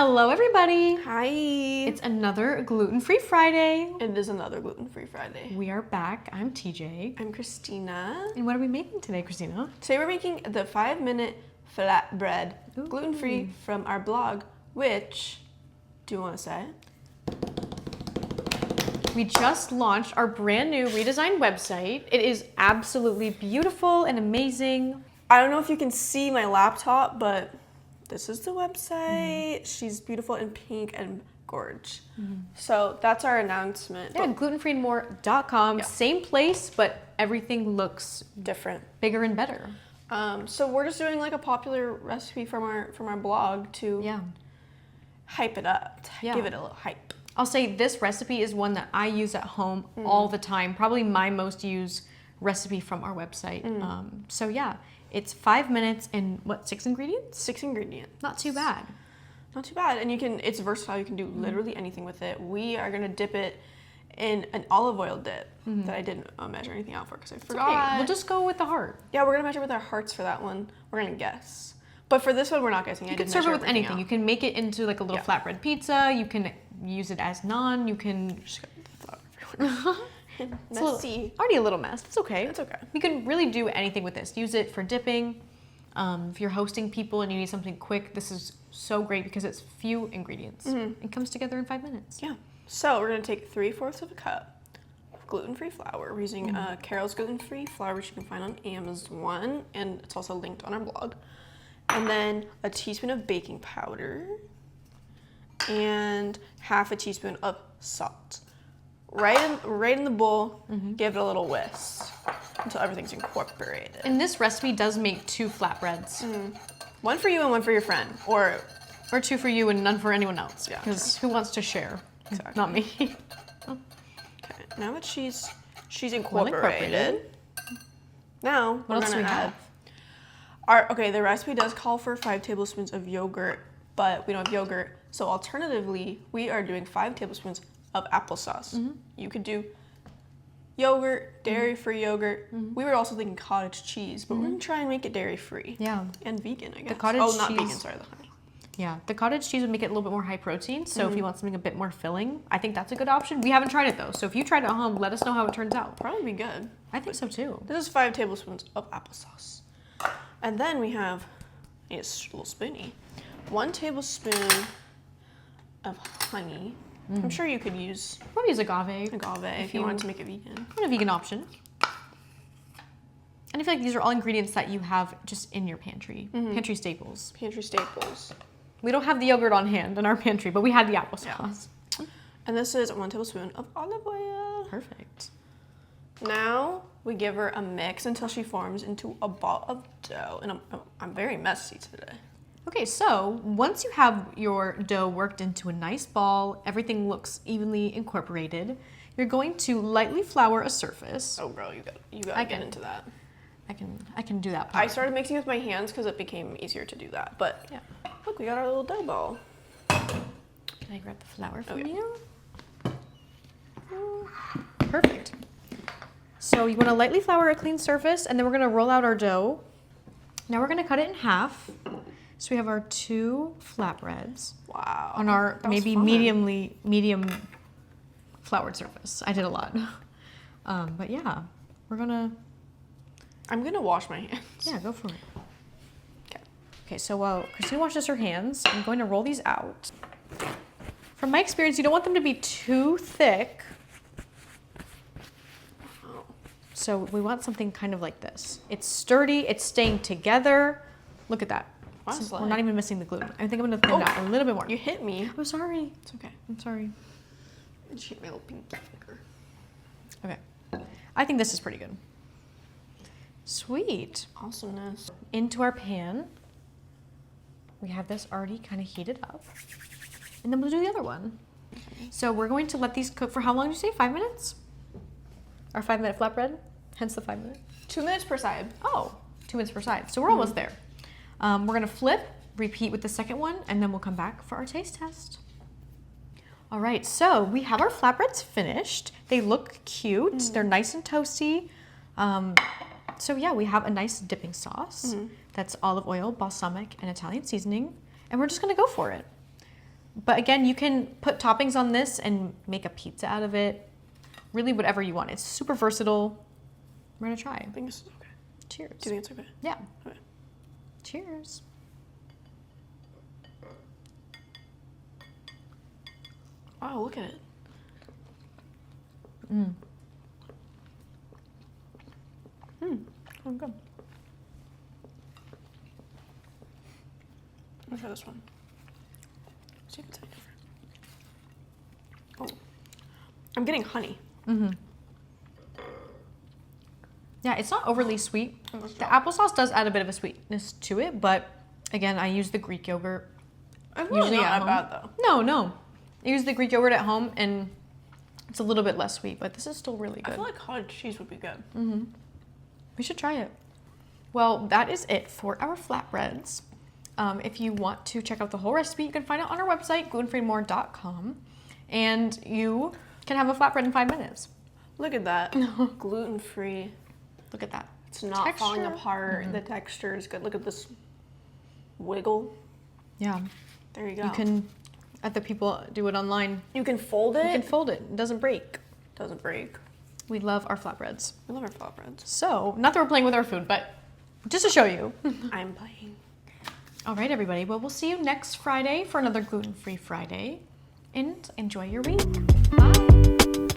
Hello, everybody. Hi. It's another gluten-free Friday. It is another gluten-free Friday. We are back. I'm TJ. I'm Christina. And what are we making today, Christina? Today we're making the 5-minute flatbread, Ooh. gluten-free from our blog, which, do you want to say? We just launched our brand new redesigned website. It is absolutely beautiful and amazing. I don't know if you can see my laptop, but this is the website. She's beautiful in pink and gorge. So that's our announcement. Yeah, glutenfreeandmore.com. Yeah. Same place, but everything looks Different. bigger and better. So we're just doing like a popular recipe from our blog to Yeah. hype it up, Yeah. give it a little hype. I'll say this recipe is one that I use at home all the time. Probably my most used recipe from our website. So yeah, it's 5 minutes and what, 6 ingredients? 6 ingredients. Not too bad. Not too bad. And it's versatile. You can do literally anything with it. We are going to dip it in an olive oil dip that I didn't measure anything out for because I forgot. Okay, we'll just go with the heart. Yeah, we're going to measure with our hearts for that one. We're going to guess. But for this one, we're not guessing. You can serve it with anything. You can make it into like a little flatbread pizza. You can use it as naan. You can... Just got the flour everywhere. Messy. Already a little mess. It's okay. It's okay. You can really do anything with this. Use it for dipping. If you're hosting people and you need something quick, this is so great because it's few ingredients. It comes together in 5 minutes. Yeah. So we're going to take 3/4 of a cup of gluten-free flour. We're using Carol's gluten-free flour, which you can find on Amazon, and it's also linked on our blog. And then a teaspoon of baking powder and half a teaspoon of salt. Right in the bowl, give it a little whisk until everything's incorporated. And this recipe does make 2 flatbreads. One for you and one for your friend, or 2 for you and none for anyone else. Yeah. Because who wants to share? Exactly. Not me. okay. Now that she's incorporated, now What else do we have? The recipe does call for 5 tablespoons of yogurt, but we don't have yogurt. So alternatively, we are doing 5 tablespoons of applesauce. You could do yogurt, dairy-free yogurt. We were also thinking cottage cheese, but we're gonna try and make it dairy-free. Yeah. And vegan, I guess. The cottage not cheese- vegan, sorry, the honey. Yeah. The cottage cheese would make it a little bit more high protein. So if you want something a bit more filling, I think that's a good option. We haven't tried it though. So if you tried it at home, let us know how it turns out. Probably be good. I think so too. This is 5 tablespoons of applesauce. And then we have, a little spoony, 1 tablespoon of honey. I'm sure you could use Probably use agave. agave if you wanted to make it vegan. A vegan option. And I feel like these are all ingredients that you have just in your pantry. Pantry staples. Pantry staples. We don't have the yogurt on hand in our pantry, but we had the applesauce. And this is 1 tablespoon of olive oil. Perfect. Now we give her a mix until she forms into a ball of dough. And I'm very messy today. Okay, so once you have your dough worked into a nice ball, everything looks evenly incorporated, you're going to lightly flour a surface. Oh, girl, you got to get into that. I can do that part. I started mixing with my hands because it became easier to do that. But Yeah. look, we got our little dough ball. Can I grab the flour from Okay. you? Perfect. So you want to lightly flour a clean surface, and then we're going to roll out our dough. Now we're going to cut it in half. So we have our 2 flatbreads Wow. on our That was maybe fun. medium floured surface. I did a lot. But yeah, I'm gonna wash my hands. yeah, go for it. Okay. Okay, so while Christina washes her hands, I'm going to roll these out. From my experience, you don't want them to be too thick. Oh. So we want something kind of like this. It's sturdy, it's staying together. Look at that. So Honestly. we're not even missing the gluten. I think I'm gonna thin it out a little bit more. You hit me. I'm sorry. It's okay. I'm sorry. She hit my little pinky finger. Okay. I think this is pretty good. Sweet. Awesomeness. Into our pan. We have this already kind of heated up. And then we'll do the other one. So we're going to let these cook for how long did you say? 5 minutes? Our 5-minute flatbread? Hence the 5 minute. 2 minutes per side. Oh, 2 minutes per side. So we're almost there. We're gonna flip, repeat with the second one, and then we'll come back for our taste test. All right, so we have our flatbreads finished. They look cute. They're nice and toasty. So yeah, we have a nice dipping sauce. That's olive oil, balsamic, and Italian seasoning. And we're just gonna go for it. But again, you can put toppings on this and make a pizza out of it. Really whatever you want. It's super versatile. We're gonna try. I think this is okay. Cheers. Do you think it's okay? Yeah. Okay. Cheers. Oh, look at it. Oh, good. Let's try this one. See if it's any different. Oh, I'm getting honey. Yeah, it's not overly sweet. The applesauce does add a bit of a sweetness to it, but again, I use the Greek yogurt. It's usually at not home. bad though. No. I use the Greek yogurt at home, and it's a little bit less sweet, but this is still really good. I feel like cottage cheese would be good. We should try it. Well, that is it for our flatbreads. If you want to check out the whole recipe, you can find it on our website, glutenfreemore.com, and you can have a flatbread in 5 minutes. Look at that. Gluten-free. Look at that. It's not falling Texture. apart. The texture is good. Look at this wiggle. Yeah. There you go. You can, other people do it online. You can fold it. You can fold it. It doesn't break. Doesn't break. We love our flatbreads. We love our flatbreads. So, not that we're playing with our food, but just to show you. I'm playing. All right, everybody. Well, we'll see you next Friday for another gluten-free Friday. And enjoy your week. Bye.